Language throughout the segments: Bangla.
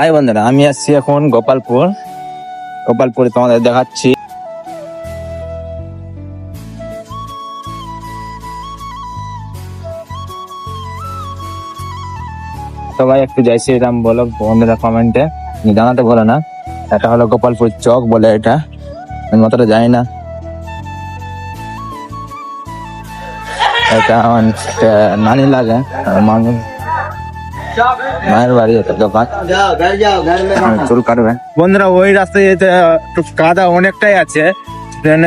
হাই বন্ধুরা, আমি আসছি এখন গোপালপুরে তোমাদের দেখাচ্ছি। সবাই একটু জয় শ্রীরাম বলো বন্ধুরা, কমেন্টে জানাতে বলো না। এটা হলো গোপালপুর চক বলে, এটা আমি অতটা জানি না। এটা আমার নানি লাগে, মায়ের বাড়ি, এটা দোকান চুল কাটবে। বন্ধুরা ওই রাস্তায় যেতে একটু কাদা অনেকটাই আছে,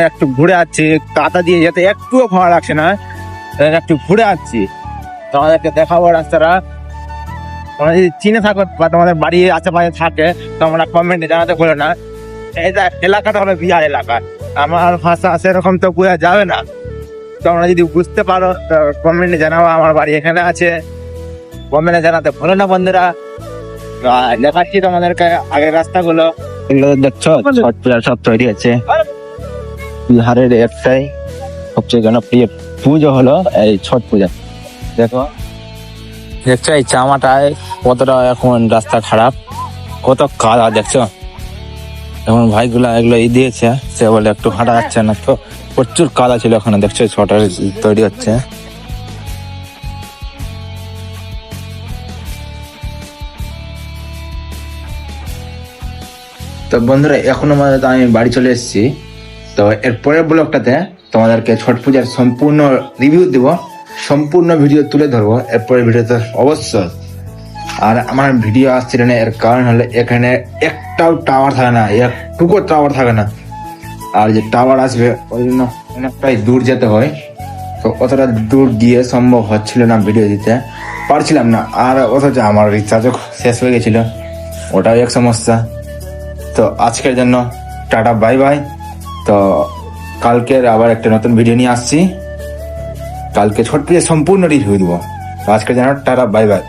একটু ঘুরে আসছি। কাদা দিয়ে যেতে একটুও ভালো লাগছে না, একটু ঘুরে আসছি। তোমাদেরকে দেখাবো রাস্তাটা। তোমরা যদি চিনে থাকো বা তোমাদের বাড়ি আশেপাশে থাকে তোমরা কমেন্টে জানাতে বলো না। এটা এলাকাটা হলো বিহার এলাকা, আমার ভাষা সেরকম তো বোঝা যাবে না। তোমরা যদি বুঝতে পারো তো কমেন্টে জানাবো। আমার বাড়ি এখানে আছে, কমেন্টে জানাতে ভুলো না বন্ধুরা। দেখাচ্ছি তোমাদেরকে আগের রাস্তাগুলো। এগুলো দেখছো, ছট পূজার সব তৈরি আছে। বিহারের একটাই সবচেয়ে জনপ্রিয় পুজো হলো এই ছট পূজা। দেখছো এই চামাটায় কতটা এখন রাস্তা খারাপ, কত কাদা দেখছো। এখন ভাইগুলা এগুলো দিয়েছে, সে বলে একটু হাঁটা যাচ্ছে না, তো প্রচুর কাদা ছিল ওখানে। দেখছো ছটার তৈরি হচ্ছে। তো বন্ধুরা এখন আমি বাড়ি চলে এসেছি। তো এর পরের ব্লগটাতে তোমাদেরকে ছট পূজার সম্পূর্ণ রিভিউ দিব, সম্পূর্ণ ভিডিও তুলে ধরবো এরপরের ভিডিওতে অবশ্যই। আর আমার ভিডিও আসছিল না, এর কারণ হলো এখানে একটাও টাওয়ার থাকে না, একটুকু টাওয়ার থাকে না। আর যে টাওয়ার আসবে ওই জন্য অনেকটাই দূর যেতে হয়, তো অতটা দূর গিয়ে সম্ভব হচ্ছিল না, ভিডিও দিতে পারছিলাম না। আর অথচ আমার রিচার্জও শেষ হয়ে গেছিল, ওটাও এক সমস্যা। তো আজকের জন্য টাটা বাই বাই। তো কালকের আবার একটা নতুন ভিডিও নিয়ে আসছি, কালকে ছট পূজার সম্পূর্ণ রিভিউ দেবো। আজকের জন্য টাটা বাই বাই।